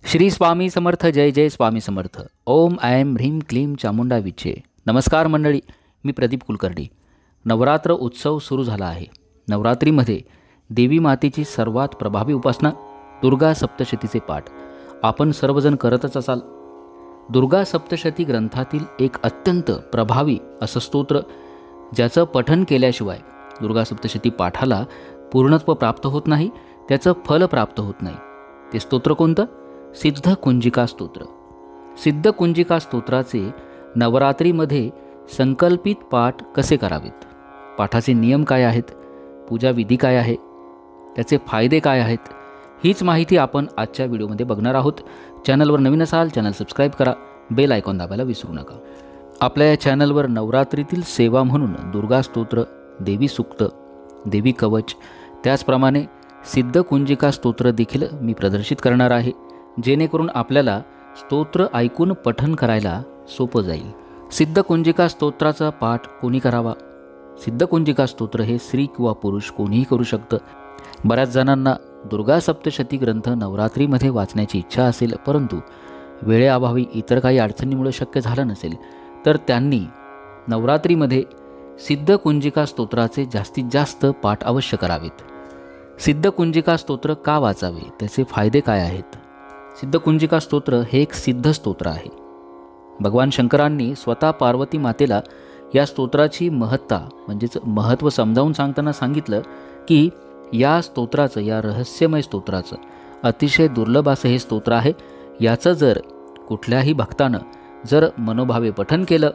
श्री स्वामी समर्थ. जय जय स्वामी समर्थ. ओम ऐं ह्रीं क्लीं चामुंडा विचे. नमस्कार मंडळी, मी प्रदीप कुलकर्णी. नवरात्र उत्सव सुरू झाला आहे. नवरात्रीमध्ये देवी मातेची सर्वात प्रभावी उपासना दुर्गा सप्तशतीचे पाठ आपण सर्वजण करतच असाल. दुर्गा सप्तशती ग्रंथातील एक अत्यंत प्रभावी असं स्तोत्र, ज्याचं पठन केल्याशिवाय दुर्गा सप्तशती पाठाला पूर्णत्व प्राप्त होत नाही, त्याचं फल प्राप्त होत नाही. ते स्तोत्र कोणतं? सिद्ध कुंजिका स्तोत्र. सिद्ध कुंजिका स्तोत्राचे नवरात्रीमध्ये संकल्पित पाठ कसे करावेत, पाठाचे नियम काय आहेत, पूजा विधी काय आहे, त्याचे फायदे काय आहेत, हीच माहिती आपण आजच्या व्हिडिओमध्ये बघणार आहोत. चॅनलवर नवीन असाल चॅनल सबस्क्राईब करा, बेल आयकॉन दाबायला विसरू नका. आपल्या या चॅनलवर नवरात्रीतील सेवा म्हणून दुर्गा स्तोत्र, देवी सूक्त, देवी कवच, त्याचप्रमाणे सिद्ध कुंजिका स्तोत्र देखील मी प्रदर्शित करणार आहे, जेणेकरून आपल्याला स्तोत्र ऐकून पठन करायला सोपं जाईल. सिद्ध कुंजिका स्तोत्राचा पाठ कोणी करावा? सिद्ध कुंजिका स्तोत्र हे स्त्री किंवा पुरुष कोणीही करू शकतं. बऱ्याच जणांना दुर्गा सप्तशती ग्रंथ नवरात्रीमध्ये वाचण्याची इच्छा असेल, परंतु वेळेअभावी इतर काही अडचणीमुळे शक्य झालं नसेल, तर त्यांनी नवरात्रीमध्ये सिद्ध कुंजिका स्तोत्राचे जास्तीत जास्त पाठ अवश्य करावेत. सिद्ध कुंजिका स्तोत्र का वाचावे, त्याचे फायदे काय आहेत? सिद्ध कुंजिका स्तोत्र हे एक सिद्ध स्तोत्र आहे. भगवान शंकरांनी स्वतः पार्वती मातेला या स्तोत्राची महत्ता म्हणजेच महत्त्व समजावून सांगताना सांगितलं की या स्तोत्राचं, या रहस्यमय स्तोत्राचं अतिशय दुर्लभ असं हे स्तोत्र आहे. याचं जर कुठल्याही भक्तानं जर मनोभावे पठन केलं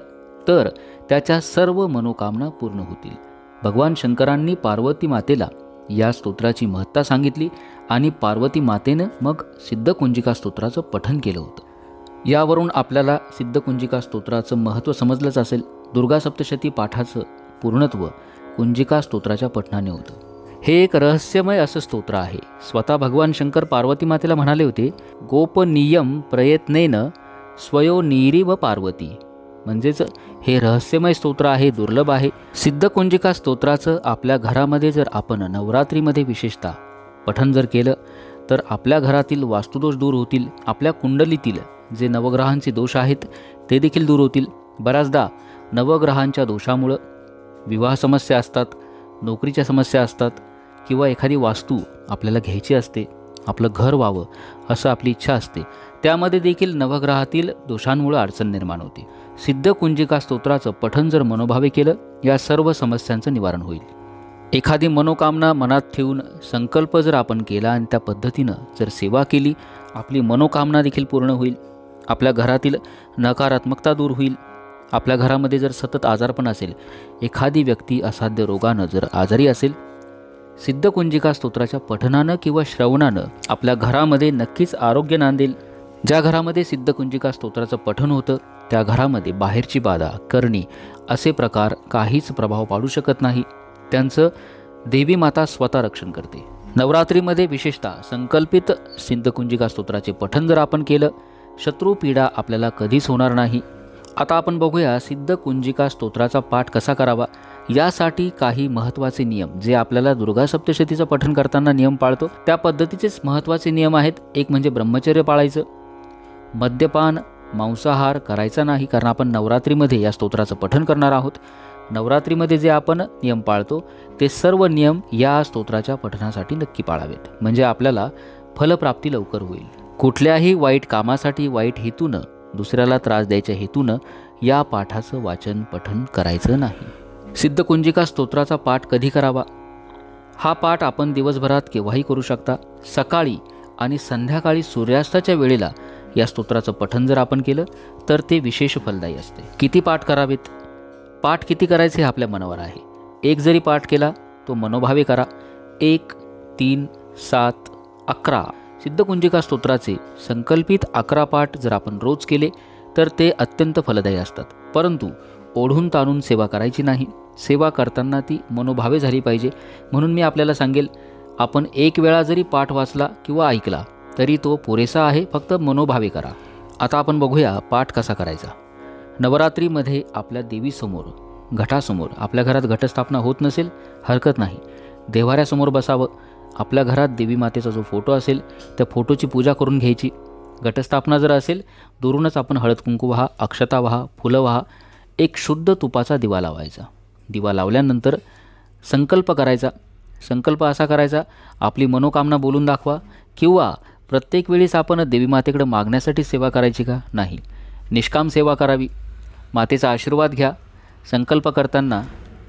तर त्याच्या सर्व मनोकामना पूर्ण होतील. भगवान शंकरांनी पार्वती मातेला या स्तोत्राची महत्ता सांगितली आणि पार्वती मातेनं मग सिद्ध कुंजिका स्तोत्राचं पठन केलं होतं. यावरून आपल्याला सिद्ध कुंजिका स्तोत्राचं महत्त्व समजलंच असेल. दुर्गा सप्तशती पाठाचं पूर्णत्व कुंजिका स्तोत्राच्या पठनाने होतं. हे एक रहस्यमय असं स्तोत्र आहे. स्वतः भगवान शंकर पार्वती मातेला म्हणाले होते, गोपनीयम प्रयत्नेन स्वयो नीरिव पार्वती. म्हणजेच हे रहस्यमय स्तोत्र आहे, दुर्लभ आहे. सिद्ध कुंजिका स्तोत्राचं आपल्या घरामध्ये जर आपण नवरात्रीमध्ये विशेषतः पठन जर केलं तर आपल्या घरातील वास्तुदोष दूर होतील. आपल्या कुंडलीतील जे नवग्रहांचे दोष आहेत ते देखील दूर होतील. बऱ्याचदा नवग्रहांच्या दोषामुळं विवाह समस्या असतात, नोकरीच्या समस्या असतात, किंवा एखादी वास्तू आपल्याला घ्यायची असते, आपलं घर व्हावं असं आपली इच्छा असते, त्यामध्ये देखील नवग्रहातील दोषांमुळे अडचण निर्माण होते. सिद्ध कुंजिका स्तोत्राचं पठन जर मनोभावे केलं, या सर्व समस्यांचं निवारण होईल. एखादी मनोकामना मनात ठेवून संकल्प जर आपण केला आणि त्या पद्धतीनं जर सेवा केली, आपली मनोकामना देखील पूर्ण होईल. आपल्या घरातील नकारात्मकता दूर होईल. आपल्या घरामध्ये जर सतत आजारपण असेल, एखादी व्यक्ती असाध्य रोगानं जर आजारी असेल, सिद्ध कुंजिका स्तोत्राच्या पठनानं किंवा श्रवणानं आपल्या घरामध्ये नक्कीच आरोग्य नांदेल. ज्या घरामध्ये सिद्ध कुंजिका स्तोत्राचं पठन होतं त्या घरामध्ये बाहेरची बाधा, करणी असे प्रकार काहीच प्रभाव पाडू शकत नाही. त्यांचं देवी माता स्वतः रक्षण करते. नवरात्रीमध्ये विशेषतः संकल्पित सिद्ध कुंजिका स्तोत्राचे पठन जर आपण केलं, शत्रुपीडा आपल्याला कधीच होणार नाही. आता आपण बघूया सिद्ध कुंजिका स्तोत्राचा पाठ कसा करावा. यासाठी काही महत्त्वाचे नियम जे आपल्याला दुर्गा सप्तशतीचं पठन करताना नियम पाळतो त्या पद्धतीचेच महत्त्वाचे नियम आहेत. एक म्हणजे ब्रह्मचर्य पाळायचं, मद्यपान, मांसाहार करायचा नाही, कारण आपण नवरात्रीमध्ये या स्तोत्राचं पठन करणार आहोत. नवरात्रीमध्ये जे आपण नियम पाळतो ते सर्व नियम या स्तोत्राच्या पठनासाठी नक्की पाळावेत, म्हणजे आपल्याला फलप्राप्ती लवकर होईल. कुठल्याही वाईट कामासाठी, वाईट हेतूनं, दुसऱ्याला त्रास द्यायच्या हेतूनं या पाठाचं वाचन पठन करायचं नाही. सिद्ध कुंजिका स्तोत्राचा पाठ कधी करावा? हा पाठ आपण दिवसभरात केव्हाही करू शकता. सकाळी आणि संध्याकाळी सूर्यास्ताच्या वेळेला या स्तोत्राचं पठन जर आपण केलं तर ते विशेष फलदायी असते. किती पाठ करावेत? पाठ किती करायचे हे आपल्या मनावर आहे. एक जरी पाठ केला तो मनोभावे करा. 1, 3, 7, 11 सिद्ध कुंजिका स्तोत्राचे संकल्पित 11 पाठ जर आपण रोज केले तर ते अत्यंत फलदायी असतात. परंतु ओढून ताणून सेवा करायची नाही. सेवा करताना ती मनोभावे झाली पाहिजे. म्हणून मी आपल्याला सांगेल, आपण एक वेळा जरी पाठ वाचला किंवा ऐकला तरी तो पुरेसा आहे, फक्त मनोभावे करा. आता आपण बघूया पाठ कसा करायचा. नवरात्रीमध्ये आपल्या देवीसमोर, घटासमोर, आपल्या घरात घटस्थापना होत नसेल हरकत नाही, देव्हाऱ्यासमोर बसावं. आपल्या घरात देवी मातेचा जो फोटो असेल त्या फोटोची पूजा करून घ्यायची. घटस्थापना जर असेल, दुरूनच आपण हळद कुंकू वाहा, अक्षता वाहा, फुलं वाहा, एक शुद्ध तुपाचा दिवा लावायचा. दिवा लावल्यानंतर संकल्प करायचा. संकल्प असा करायचा, आपली मनोकामना बोलून दाखवा. किंवा प्रत्येक वेळेस आपण देवी मातेकडे मागण्यासाठी सेवा करायची का? नाही, निष्काम सेवा करावी. मातेचा आशीर्वाद घ्या. संकल्प करताना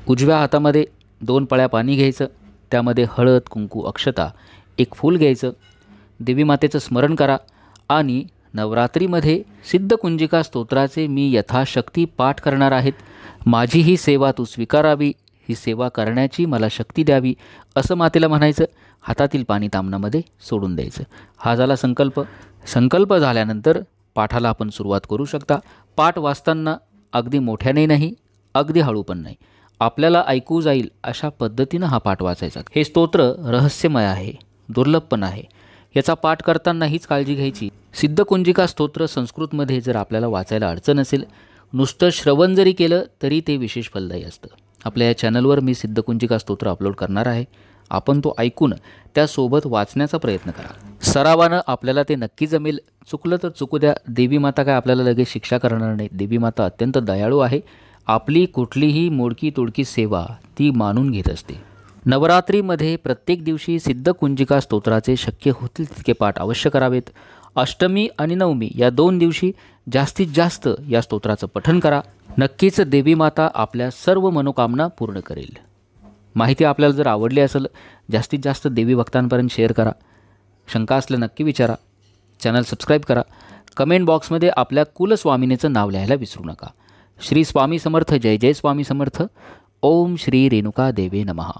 उजव्या हातामध्ये 2 पळ्या पाणी घ्यायचं, त्यामध्ये हळद कुंकू अक्षता, एक फूल घ्यायचं. देवी मातेचं स्मरण करा आणि नवरात्रीमध्ये सिद्धकुंजिका स्तोत्राचे मी यथाशक्ती पाठ करणार आहेत. माझी ही सेवा तू स्वीकारावी, ही सेवा करण्याची मला शक्ती द्यावी, असं मातेला म्हणायचं. हातातील पाणी तामणामध्ये सोडून द्यायचं. हा झाला संकल्प. संकल्प झाल्यानंतर पाठाला आपण सुरुवात करू शकता. पाठ वाचताना अगदी मोठ्याने नाही, अगदी हळू पण नाही, आपल्याला ऐकू जाईल अशा पद्धतीनं हा पाठ वाचायचा. हे स्तोत्र रहस्यमय आहे, दुर्लभ पण आहे. याचा पाठ करताना हीच काळजी घ्यायची, सिद्धकुंजिका स्तोत्र संस्कृतमध्ये जर आपल्याला वाचायला अडचण असेल, नुसतं श्रवण जरी केलं तरी ते विशेष फलदायी असतं. आपल्या या चॅनलवर मी सिद्धकुंजिका स्तोत्र अपलोड करणार आहे. आपण तो ऐकून त्यासोबत वाचण्याचा प्रयत्न करा. सरावानं आपल्याला ते नक्की जमेल. चुकलं तर चुकू द्या. देवी माता काय आपल्याला लगेच शिक्षा करणार नाही. देवी माता अत्यंत दयाळू आहे. आपली कुठलीही मोडकी तोडकी सेवा ती मानून घेत असते. नवरात्रीमध्ये प्रत्येक दिवशी सिद्धकुंजिका स्तोत्राचे शक्य होतील तितके पाठ अवश्य करावेत. अष्टमी आणि नवमी या 2 दिवशी जास्तीत जास्त या स्तोत्राचं पठण करा. नक्कीच देवी माता आपल्या सर्व मनोकामना पूर्ण करेल. माहिती आपल्याला जर आवडली असेल, जास्तीत जास्त देवी भक्तांपर्यंत शेअर करा. शंका असल्या नक्की विचारा. चॅनल सबस्क्राईब करा. कमेंट बॉक्समध्ये आपल्या कुलस्वामिनीचं नाव लिहायला विसरू नका. श्री स्वामी समर्थ. जय जय स्वामी समर्थ. ओम श्री रेणुका देवे नमः.